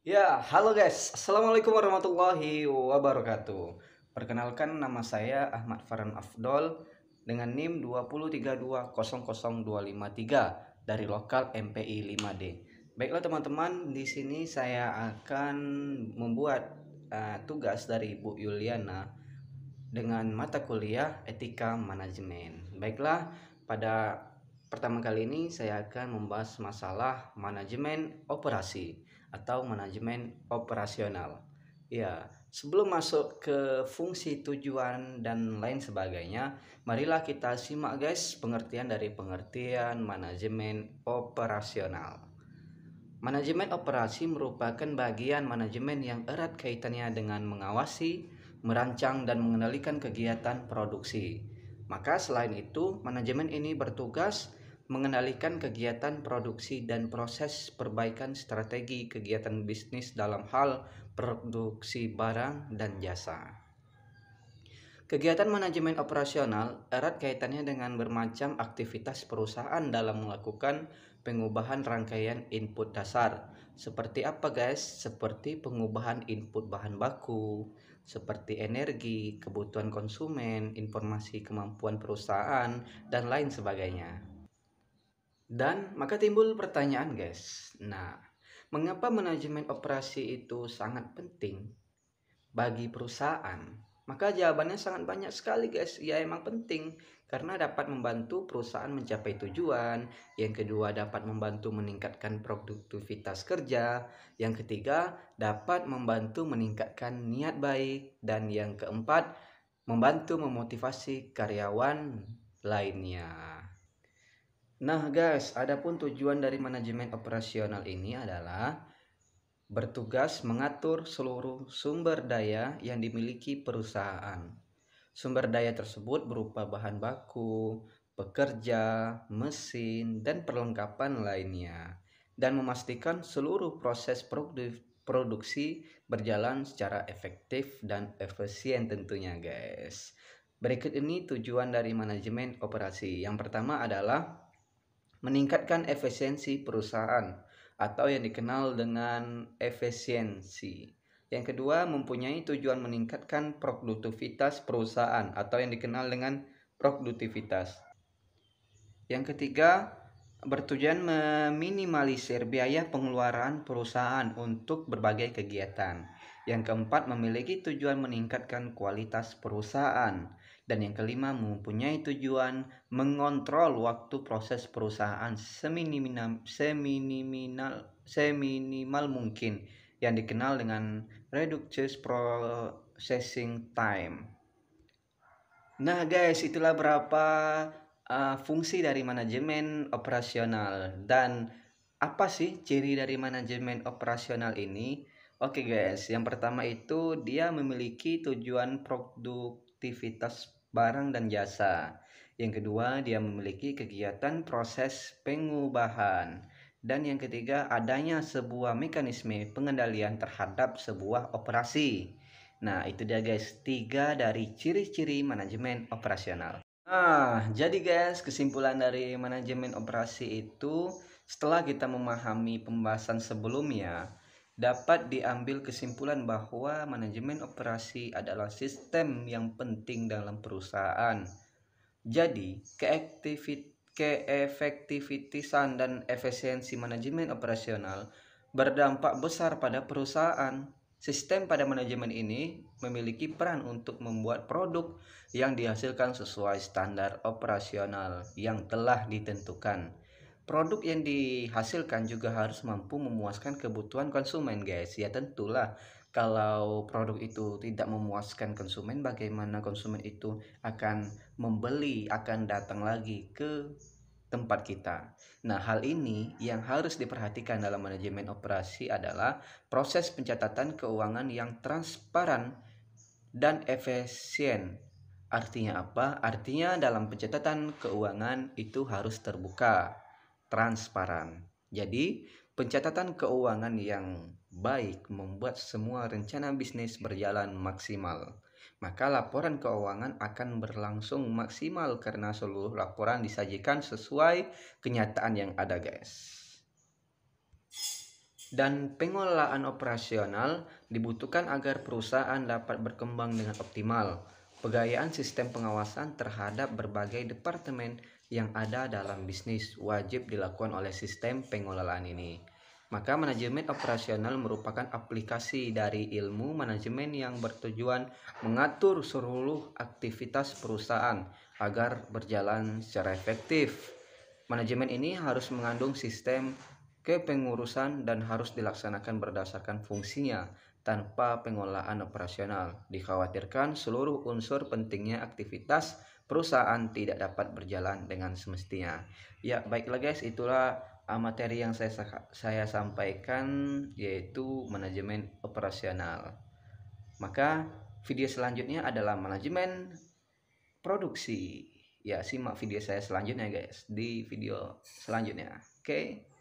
Ya, halo guys. Assalamualaikum warahmatullahi wabarakatuh. Perkenalkan nama saya Ahmad Farhan Afdol dengan NIM 203200253 dari lokal MPI 5D. Baiklah teman-teman, di sini saya akan membuat tugas dari Ibu Yuliana dengan mata kuliah Etika Manajemen. Baiklah, pada pertama kali ini saya akan membahas masalah manajemen operasi atau manajemen operasional. Ya, sebelum masuk ke fungsi, tujuan dan lain sebagainya, marilah kita simak guys pengertian dari pengertian manajemen operasional. Manajemen operasi merupakan bagian manajemen yang erat kaitannya dengan mengawasi, merancang, dan mengendalikan kegiatan produksi. Maka selain itu, manajemen ini bertugas mengendalikan kegiatan produksi dan proses perbaikan strategi kegiatan bisnis dalam hal produksi barang dan jasa. Kegiatan manajemen operasional erat kaitannya dengan bermacam aktivitas perusahaan dalam melakukan pengubahan rangkaian input dasar. Seperti apa guys? Seperti pengubahan input bahan baku, seperti energi, kebutuhan konsumen, informasi kemampuan perusahaan, dan lain sebagainya. Dan maka timbul pertanyaan guys. Nah, mengapa manajemen operasi itu sangat penting bagi perusahaan? Maka jawabannya sangat banyak sekali guys. Ya emang penting karena dapat membantu perusahaan mencapai tujuan. Yang kedua dapat membantu meningkatkan produktivitas kerja. Yang ketiga dapat membantu meningkatkan niat baik. Dan yang keempat membantu memotivasi karyawan lainnya. Nah guys, adapun tujuan dari manajemen operasional ini adalah bertugas mengatur seluruh sumber daya yang dimiliki perusahaan. Sumber daya tersebut berupa bahan baku, pekerja, mesin, dan perlengkapan lainnya, dan memastikan seluruh proses produksi berjalan secara efektif dan efisien tentunya guys. Berikut ini tujuan dari manajemen operasi. Yang pertama adalah meningkatkan efisiensi perusahaan atau yang dikenal dengan efisiensi. Yang kedua, mempunyai tujuan meningkatkan produktivitas perusahaan atau yang dikenal dengan produktivitas. Yang ketiga, bertujuan meminimalisir biaya pengeluaran perusahaan untuk berbagai kegiatan. Yang keempat, memiliki tujuan meningkatkan kualitas perusahaan. Dan yang kelima, mempunyai tujuan mengontrol waktu proses perusahaan seminimal mungkin yang dikenal dengan reduced processing time. Nah guys, itulah berapa fungsi dari manajemen operasional. Dan apa sih ciri dari manajemen operasional ini? Oke guys, yang pertama itu dia memiliki tujuan produktivitas barang dan jasa. Yang kedua, dia memiliki kegiatan proses pengubahan. Dan yang ketiga, adanya sebuah mekanisme pengendalian terhadap sebuah operasi. Nah, itu dia guys, 3 dari ciri-ciri manajemen operasional. Nah, jadi guys, kesimpulan dari manajemen operasi itu setelah kita memahami pembahasan sebelumnya, dapat diambil kesimpulan bahwa manajemen operasi adalah sistem yang penting dalam perusahaan. Jadi, keefektivitasan dan efisiensi manajemen operasional berdampak besar pada perusahaan. Sistem pada manajemen ini memiliki peran untuk membuat produk yang dihasilkan sesuai standar operasional yang telah ditentukan. Produk yang dihasilkan juga harus mampu memuaskan kebutuhan konsumen, guys. Ya tentulah, kalau produk itu tidak memuaskan konsumen, bagaimana konsumen itu akan membeli, akan datang lagi ke tempat kita. Nah, hal ini yang harus diperhatikan dalam manajemen operasi adalah proses pencatatan keuangan yang transparan dan efisien. Artinya apa? Artinya dalam pencatatan keuangan itu harus terbuka, transparan. Jadi, pencatatan keuangan yang baik membuat semua rencana bisnis berjalan maksimal. Maka laporan keuangan akan berlangsung maksimal karena seluruh laporan disajikan sesuai kenyataan yang ada, guys. Dan pengelolaan operasional dibutuhkan agar perusahaan dapat berkembang dengan optimal. Pegayaan sistem pengawasan terhadap berbagai departemen yang ada dalam bisnis wajib dilakukan oleh sistem pengelolaan ini. Maka manajemen operasional merupakan aplikasi dari ilmu manajemen yang bertujuan mengatur seluruh aktivitas perusahaan agar berjalan secara efektif. Manajemen ini harus mengandung sistem kepengurusan dan harus dilaksanakan berdasarkan fungsinya tanpa pengelolaan operasional. Dikhawatirkan seluruh unsur pentingnya aktivitas perusahaan tidak dapat berjalan dengan semestinya. Ya, baiklah guys, itulah materi yang saya sampaikan, yaitu manajemen operasional. Maka video selanjutnya adalah manajemen produksi. Ya, simak video saya selanjutnya guys, di video selanjutnya. Oke.